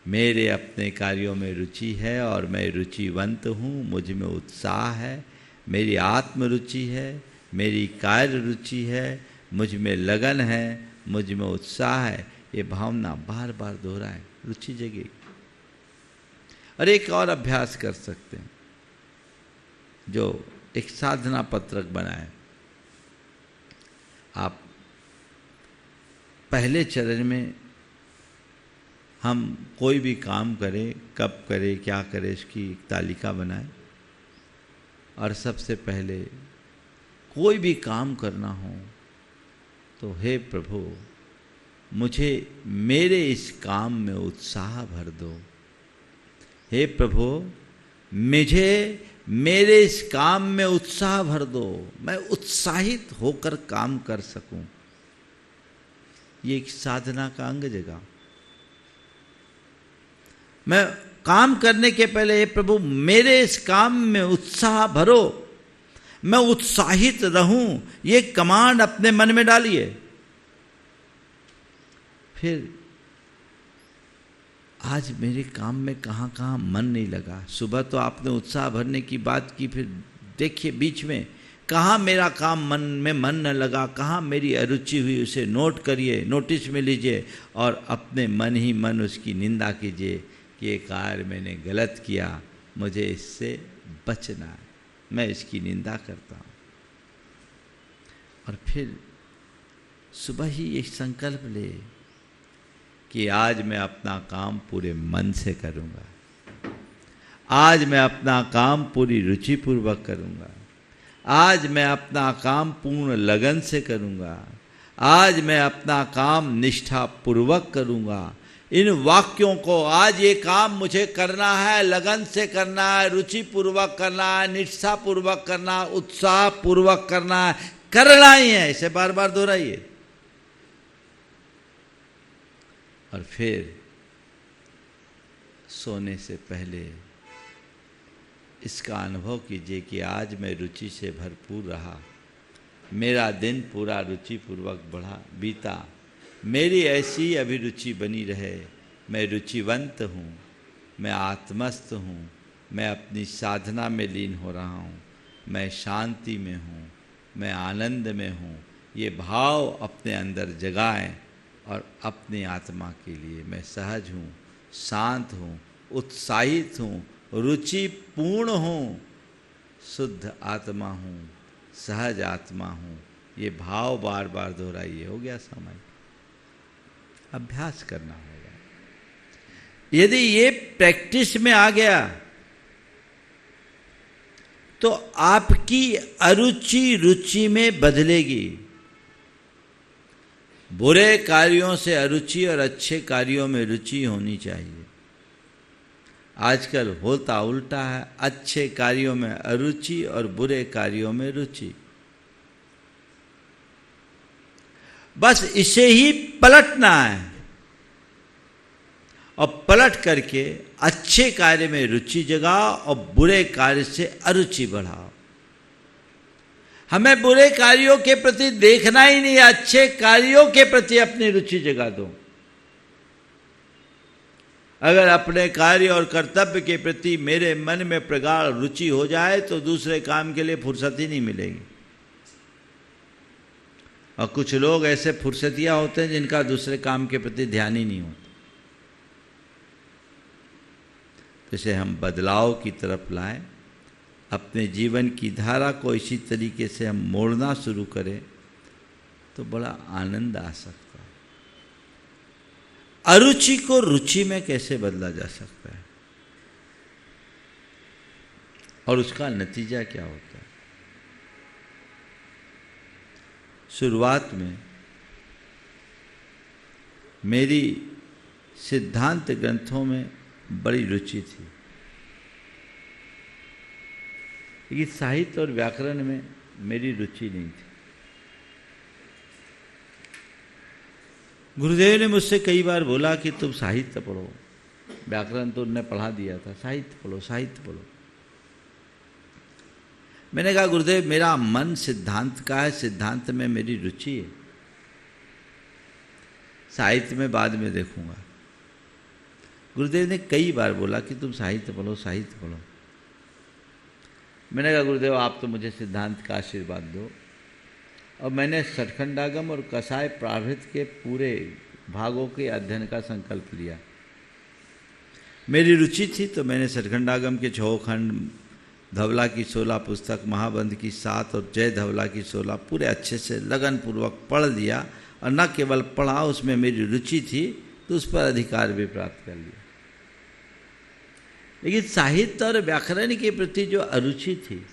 मेरे अपने कार्यों में रुचि है और मैं रुचिवंत हूँ, मुझ में उत्साह है, मेरी आत्म रुचि है, मेरी कार्य रुचि है, मुझ में लगन है, मुझ में उत्साह है। ये भावना बार बार दोहराएं, रुचि जगेगी। और एक और अभ्यास कर सकते हैं, जो एक साधना पत्रक बनाए। आप पहले चरण में हम कोई भी काम करें, कब करें, क्या करें, इसकी एक तालिका बनाएं। और सबसे पहले कोई भी काम करना हो तो हे प्रभु मुझे मेरे इस काम में उत्साह भर दो। हे प्रभु मुझे मेरे इस काम में उत्साह भर दो, मैं उत्साहित होकर काम कर सकूं। ये एक साधना का अंग जगह। मैं काम करने के पहले हे प्रभु मेरे इस काम में उत्साह भरो, मैं उत्साहित रहूं, ये कमांड अपने मन में डालिए। फिर आज मेरे काम में कहाँ कहाँ मन नहीं लगा। सुबह तो आपने उत्साह भरने की बात की, फिर देखिए बीच में कहाँ मेरा काम मन में मन न लगा, कहाँ मेरी अरुचि हुई, उसे नोट करिए, नोटिस में लीजिए और अपने मन ही मन उसकी निंदा कीजिए कि ये कार्य मैंने गलत किया, मुझे इससे बचना है, मैं इसकी निंदा करता हूँ। और फिर सुबह ही एक संकल्प ले कि आज मैं अपना काम पूरे मन से करूँगा, आज मैं अपना काम पूरी रुचिपूर्वक करूँगा, आज मैं अपना काम पूर्ण लगन से करूँगा, आज मैं अपना काम निष्ठापूर्वक करूँगा। इन वाक्यों को, आज ये काम मुझे करना है, लगन से करना है, रुचिपूर्वक करना है, निष्ठापूर्वक करना है, उत्साहपूर्वक करना है, करना ही है, इसे बार बार दोहराइए। और फिर सोने से पहले इसका अनुभव कीजिए कि आज मैं रुचि से भरपूर रहा, मेरा दिन पूरा रुचिपूर्वक बीता, मेरी ऐसी अभिरुचि बनी रहे, मैं रुचिवंत हूँ, मैं आत्मस्थ हूँ, मैं अपनी साधना में लीन हो रहा हूँ, मैं शांति में हूँ, मैं आनंद में हूँ। ये भाव अपने अंदर जगाएं और अपनी आत्मा के लिए मैं सहज हूँ, शांत हूँ, उत्साहित हूँ, रुचिपूर्ण हूँ, शुद्ध आत्मा हूँ, सहज आत्मा हूँ। ये भाव बार बार दोहराइए। हो गया समय, अभ्यास करना होगा। यदि ये प्रैक्टिस में आ गया तो आपकी अरुचि रुचि में बदलेगी। बुरे कार्यों से अरुचि और अच्छे कार्यों में रुचि होनी चाहिए। आजकल होता उल्टा है, अच्छे कार्यों में अरुचि और बुरे कार्यों में रुचि। बस इसे ही पलटना है और पलट करके अच्छे कार्य में रुचि जगाओ और बुरे कार्य से अरुचि बढ़ाओ। हमें बुरे कार्यों के प्रति देखना ही नहीं, अच्छे कार्यों के प्रति अपनी रुचि जगा दो। अगर अपने कार्य और कर्तव्य के प्रति मेरे मन में प्रगाढ़ रुचि हो जाए तो दूसरे काम के लिए फुर्सत ही नहीं मिलेगी। और कुछ लोग ऐसे फुर्सतिया होते हैं जिनका दूसरे काम के प्रति ध्यान ही नहीं होता। तो इसे हम बदलाव की तरफ लाएं, अपने जीवन की धारा को इसी तरीके से हम मोड़ना शुरू करें तो बड़ा आनंद आ सकता है। अरुचि को रुचि में कैसे बदला जा सकता है और उसका नतीजा क्या होता है? शुरुआत में मेरी सिद्धांत ग्रंथों में बड़ी रुचि थी, लेकिन साहित्य और व्याकरण में मेरी रुचि नहीं थी। गुरुदेव ने मुझसे कई बार बोला कि तुम साहित्य पढ़ो, व्याकरण तो उन्होंने पढ़ा दिया था, साहित्य पढ़ो, साहित्य पढ़ो। मैंने कहा गुरुदेव मेरा मन सिद्धांत का है, सिद्धांत में मेरी रुचि है, साहित्य में बाद में देखूंगा। गुरुदेव ने कई बार बोला कि तुम साहित्य पढ़ो, साहित्य पढ़ो। मैंने कहा गुरुदेव आप तो मुझे सिद्धांत का आशीर्वाद दो। और मैंने सठखंडागम और कसाय प्राभृत के पूरे भागों के अध्ययन का संकल्प लिया। मेरी रुचि थी तो मैंने सठखंडागम के 6 खंड, धवला की 16 पुस्तक, महाबंध की 7 और जय धवला की 16 पूरे अच्छे से लगन पूर्वक पढ़ लिया। और न केवल पढ़ा, उसमें मेरी रुचि थी तो उस पर अधिकार भी प्राप्त कर लिया। लेकिन साहित्य और व्याकरण के प्रति जो अरुचि थी,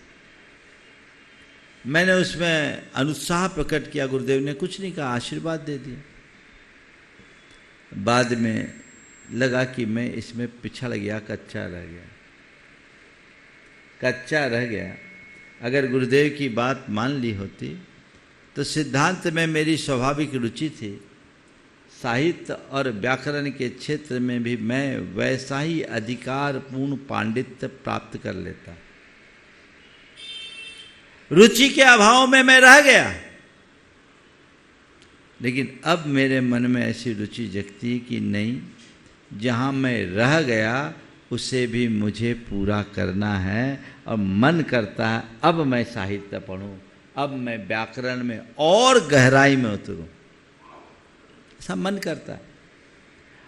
मैंने उसमें अनुत्साह प्रकट किया। गुरुदेव ने कुछ नहीं कहा, आशीर्वाद दे दिया। बाद में लगा कि मैं इसमें पिछड़ गया, कच्चा रह गया, कच्चा रह गया। अगर गुरुदेव की बात मान ली होती तो सिद्धांत में मेरी स्वाभाविक रुचि थी, साहित्य और व्याकरण के क्षेत्र में भी मैं वैसा ही अधिकारपूर्ण पांडित्य प्राप्त कर लेता। रुचि के अभाव में मैं रह गया। लेकिन अब मेरे मन में ऐसी रुचि जगती कि नहीं, जहाँ मैं रह गया उसे भी मुझे पूरा करना है। और मन करता है अब मैं साहित्य पढ़ूं, अब मैं व्याकरण में और गहराई में उतरूं, ऐसा मन करता है।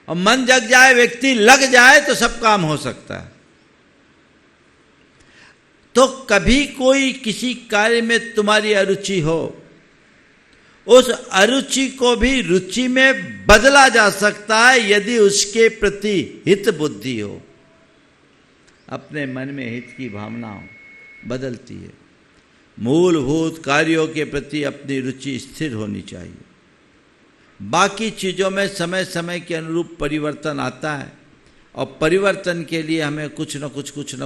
और मन जग जाए, व्यक्ति लग जाए तो सब काम हो सकता है। तो कभी कोई किसी कार्य में तुम्हारी अरुचि हो, उस अरुचि को भी रुचि में बदला जा सकता है यदि उसके प्रति हित बुद्धि हो। अपने मन में हित की भावना बदलती है। मूलभूत कार्यों के प्रति अपनी रुचि स्थिर होनी चाहिए। बाकी चीज़ों में समय समय के अनुरूप परिवर्तन आता है और परिवर्तन के लिए हमें कुछ न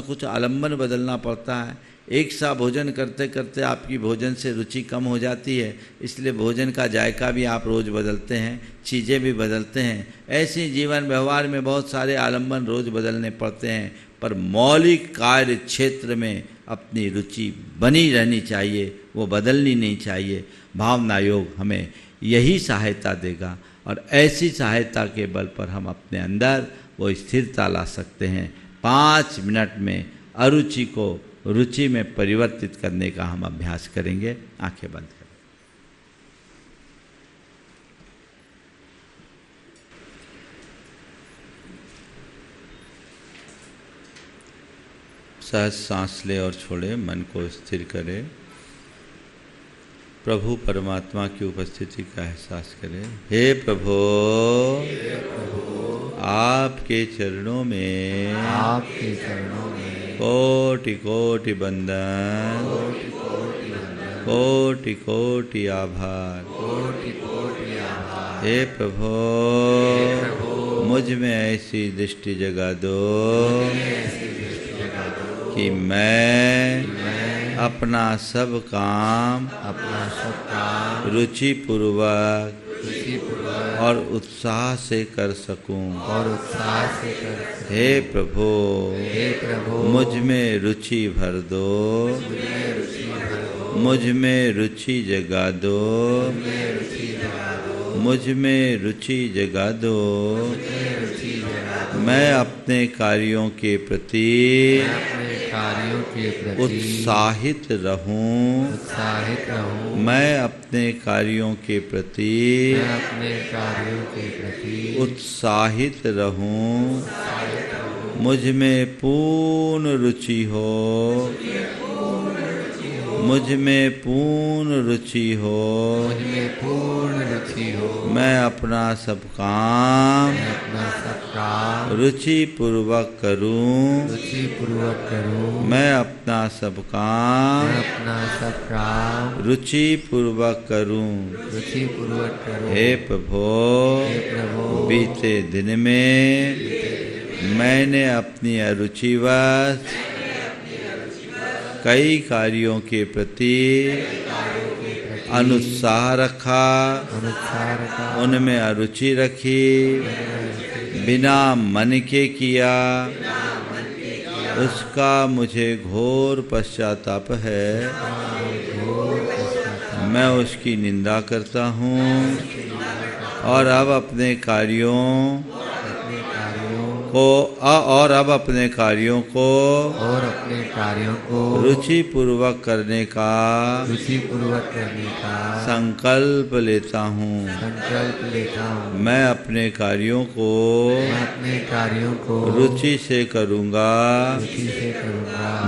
कुछ आलम्बन बदलना पड़ता है। एक सा भोजन करते करते आपकी भोजन से रुचि कम हो जाती है, इसलिए भोजन का जायका भी आप रोज़ बदलते हैं, चीज़ें भी बदलते हैं। ऐसे जीवन व्यवहार में बहुत सारे आलम्बन रोज़ बदलने पड़ते हैं, पर मौलिक कार्य क्षेत्र में अपनी रुचि बनी रहनी चाहिए, वो बदलनी नहीं चाहिए। भावना योग हमें यही सहायता देगा और ऐसी सहायता के बल पर हम अपने अंदर वो स्थिरता ला सकते हैं। 5 मिनट में अरुचि को रुचि में परिवर्तित करने का हम अभ्यास करेंगे। आंखें बंद करें। सहज सांस ले और छोड़े, मन को स्थिर करें। प्रभु परमात्मा की उपस्थिति का एहसास करें। हे प्रभु, आपके चरणों में कोटि कोटि बंदन, कोटि कोटि आभार। हे प्रभु, मुझ में ऐसी दृष्टि जगा दो कि मैं अपना सब काम रुचि पूर्वक और उत्साह से कर सकूं। हे प्रभु, मुझ में रुचि भर दो, मुझ में रुचि जगा दो, मुझ में रुचि जगा दो। मैं अपने कार्यों के प्रति उत्साहित रहूं, मैं अपने कार्यों के प्रति उत्साहित रहूं। मुझ में पूर्ण रुचि हो, मुझ में पूर्ण रुचि हो। मैं अपना सब काम रुचि पूर्वक करूं, मैं अपना सब काम रुचि पूर्वक करूं। हे प्रभु, बीते दिन में मैंने अपनी अरुचिवश कई कार्यों के प्रति अनुत्साह रखा, उनमें अरुचि रखी, बिना मन के किया। उसका मुझे घोर पश्चाताप है। मैं उसकी निंदा करता हूँ और अब अपने कार्यों को रुचि पूर्वक करने का संकल्प लेता हूँ। मैं अपने कार्यों को रुचि से करूँगा।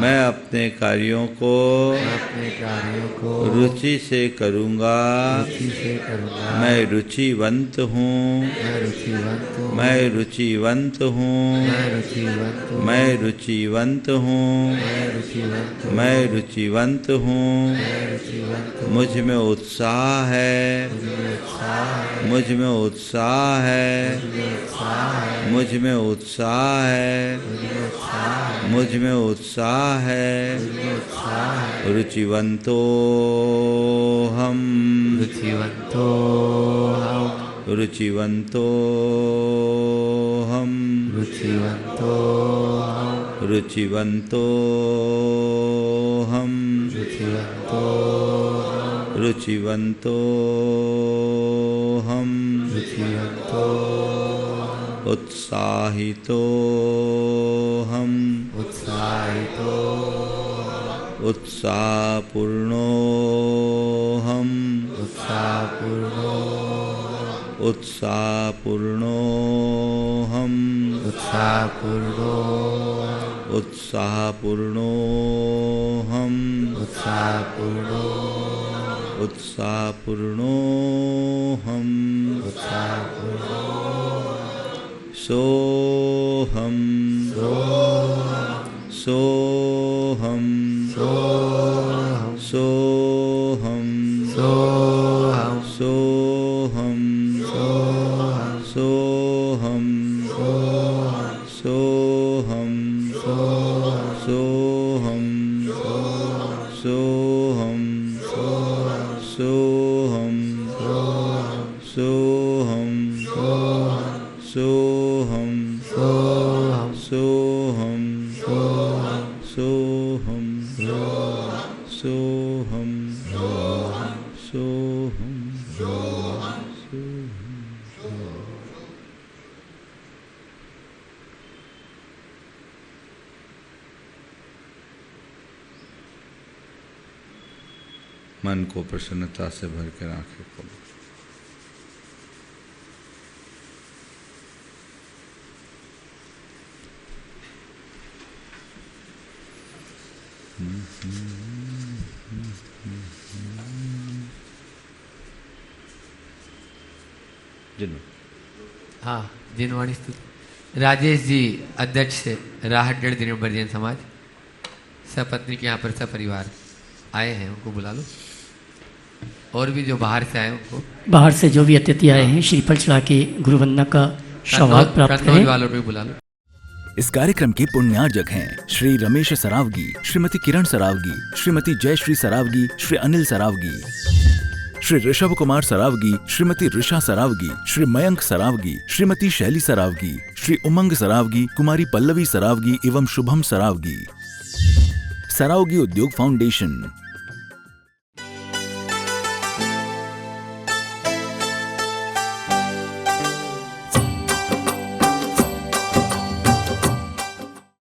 मैं अपने कार्यों को रुचि से करूँगा। मैं रुचिवंत हूँ, मैं रुचिवंत हूँ, मैं रुचिवंत हूँ, मैं रुचिवंत हूँ। मुझ में उत्साह है, मुझ में उत्साह है, मुझ में उत्साह है, मुझ में उत्साह है। रुचिवंतो हम, रुचिवंतो हम, रुचिवंतो हम, रुचिवंतो हम, रुचिवंतो हम, रुचिवंतो रुचिवंतो हम, रुचिवंतो उत्साहितोऽहम् उत्साहपूर्णोऽहम् उत्साहपूर्णोऽहम् उत्साहपूर्णोऽहम् उत्साहपूर्णोऽहम् सोऽहं सोऽहं सोऽहं सोऽहं सोऽहं सोऽहं सोऽहं सोऽहं सोऽहं सोऽहं सोऽहं सोऽहं सोऽहं सोऽहं सोऽहं मन को प्रसन्नता से भर कर आंखें खोलो। हाँ, जिनवाणी स्तुति। राजेश जी अध्यक्ष राहत 1.5 दिनों जैन समाज, सपत्नी के यहाँ पर सपरिवार आए हैं, उनको बुला लो। और भी जो बाहर से आए उनको, बाहर से जो भी अतिथि आए हैं श्रीफल चढ़ा के गुरु वंदना का सौभाग्य प्राप्त करें। वालों को बुला लो। इस कार्यक्रम के पुण्यार्जक हैं श्री रमेश सरावगी, श्रीमती किरण सरावगी, श्रीमती जयश्री सरावगी, श्री अनिल सरावगी, श्री ऋषभ कुमार सरावगी, श्रीमती ऋषा सरावगी, श्री मयंक सरावगी, श्रीमती शैली सरावगी, श्री उमंग सरावगी, कुमारी पल्लवी सरावगी एवं शुभम सरावगी। सरावगी उद्योग फाउंडेशन।